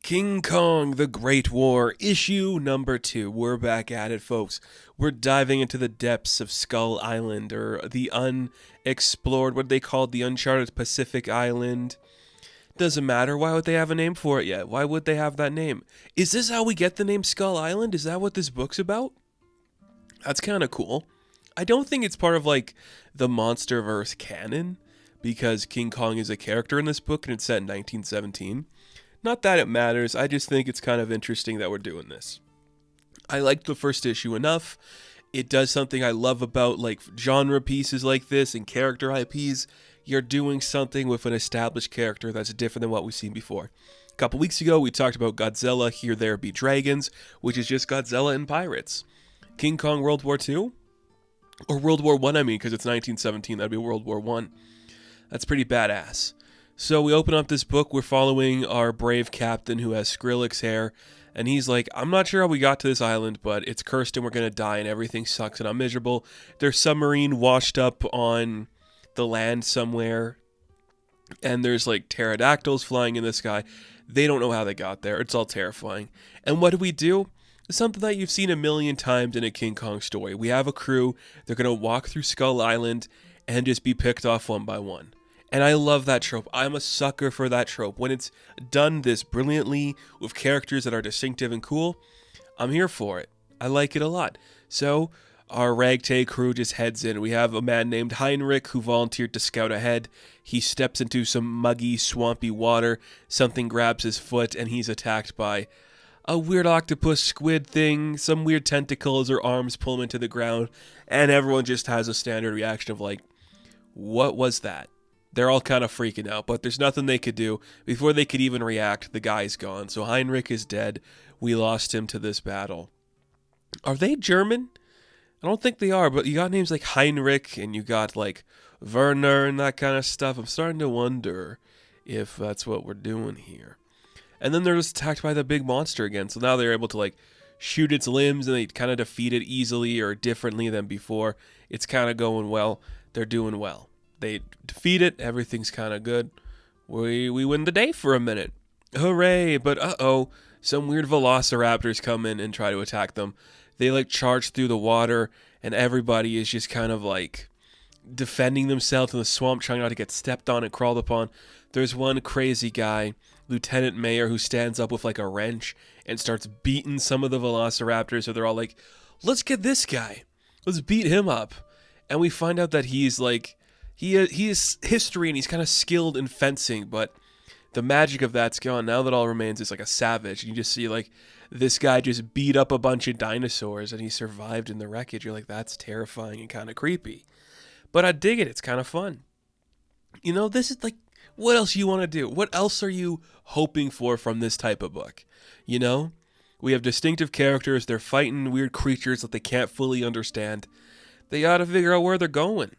King Kong, The Great War, issue number 2. We're back at it, folks. We're diving into the depths of Skull Island, or the unexplored, what they call the uncharted Pacific Island. Doesn't matter. Why would they have a name for it yet? Why would they have that name? Is this how we get the name Skull Island? Is that what this book's about? That's kind of cool. I don't think it's part of, like, the MonsterVerse canon, because King Kong is a character in this book, and it's set in 1917. Not that it matters, I just think it's kind of interesting that we're doing this. I liked the first issue enough. It does something I love about, like, genre pieces like this and character IPs. You're doing something with an established character that's different than what we've seen before. A couple weeks ago, we talked about Godzilla, Here There Be Dragons, which is just Godzilla and pirates. King Kong World War II? Or World War I, because it's 1917, that'd be World War I. That's pretty badass. So we open up this book, we're following our brave captain who has Skrillex hair, and he's like, I'm not sure how we got to this island, but it's cursed and we're going to die and everything sucks and I'm miserable. There's submarine washed up on the land somewhere, and there's like pterodactyls flying in the sky. They don't know how they got there. It's all terrifying. And what do? It's something that you've seen a million times in a King Kong story. We have a crew, they're going to walk through Skull Island and just be picked off one by one. And I love that trope. I'm a sucker for that trope. When it's done this brilliantly with characters that are distinctive and cool, I'm here for it. I like it a lot. So our ragtag crew just heads in. We have a man named Heinrich who volunteered to scout ahead. He steps into some muggy, swampy water. Something grabs his foot and he's attacked by a weird octopus squid thing. Some weird tentacles or arms pull him into the ground. And everyone just has a standard reaction of like, what was that? They're all kind of freaking out, but there's nothing they could do. Before they could even react, the guy's gone. So Heinrich is dead. We lost him to this battle. Are they German? I don't think they are, but you got names like Heinrich and you got like Werner and that kind of stuff. I'm starting to wonder if that's what we're doing here. And then they're just attacked by the big monster again. So now they're able to like shoot its limbs and they kind of defeat it easily or differently than before. It's kind of going well. They're doing well. They defeat it, everything's kind of good. We win the day for a minute. Hooray, but uh-oh, some weird velociraptors come in and try to attack them. They like charge through the water, and everybody is just kind of like defending themselves in the swamp, trying not to get stepped on and crawled upon. There's one crazy guy, Lieutenant Mayer, who stands up with like a wrench and starts beating some of the velociraptors, so they're all like, let's get this guy. Let's beat him up. And we find out that he's like, he is history and he's kind of skilled in fencing, but the magic of that's gone. Now that all remains is like a savage. You just see like this guy just beat up a bunch of dinosaurs and he survived in the wreckage. You're like, that's terrifying and kind of creepy. But I dig it. It's kind of fun. You know, this is like, what else you want to do? What else are you hoping for from this type of book? You know, we have distinctive characters. They're fighting weird creatures that they can't fully understand. They got to figure out where they're going.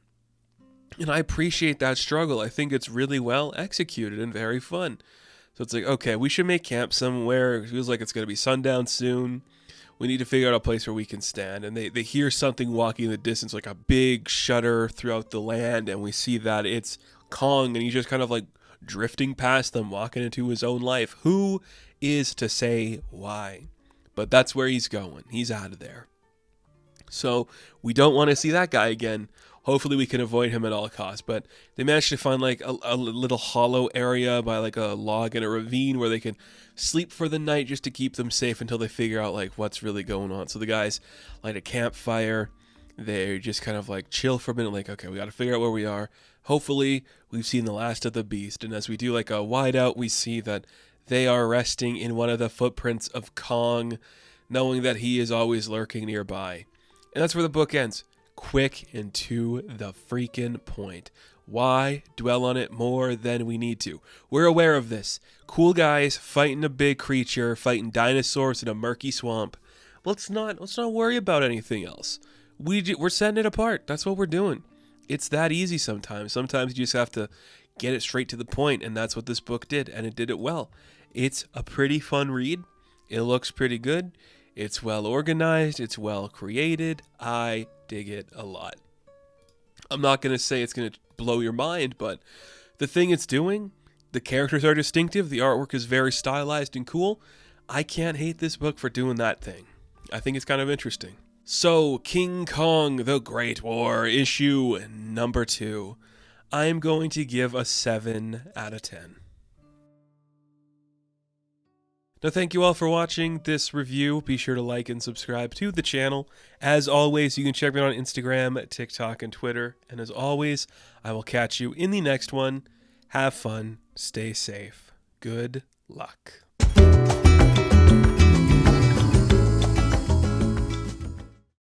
And I appreciate that struggle. I think it's really well executed and very fun. So it's like, okay, we should make camp somewhere. It feels like it's going to be sundown soon. We need to figure out a place where we can stand. And they hear something walking in the distance, like a big shudder throughout the land. And we see that it's Kong, and he's just kind of like drifting past them, walking into his own life. Who is to say why? But that's where he's going. He's out of there. So we don't want to see that guy again. Hopefully we can avoid him at all costs. But they managed to find like a little hollow area by like a log in a ravine where they can sleep for the night just to keep them safe until they figure out like what's really going on. So the guys light a campfire. They just kind of like chill for a minute, like, okay, we got to figure out where we are. Hopefully we've seen the last of the beast. And as we do like a wide out, we see that they are resting in one of the footprints of Kong, knowing that he is always lurking nearby. And that's where the book ends. Quick and to the freaking point. Why dwell on it more than we need to? We're aware of this. Cool guys fighting a big creature, fighting dinosaurs in a murky swamp. Let's not worry about anything else. We're setting it apart. That's what we're doing. It's that easy sometimes. Sometimes you just have to get it straight to the point, and that's what this book did, and it did it well. It's a pretty fun read. It looks pretty good. It's well organized. It's well created. I dig it a lot. I'm not going to say it's going to blow your mind, but the thing it's doing The characters are distinctive, the artwork is very stylized and cool. I can't hate this book for doing that thing. I think it's kind of interesting. So, King Kong, The Great War, issue number 2. I'm going to give a 7 out of 10. Now, thank you all for watching this review. Be sure to like and subscribe to the channel. As always, you can check me out on Instagram, TikTok, and Twitter. And as always, I will catch you in the next one. Have fun. Stay safe. Good luck.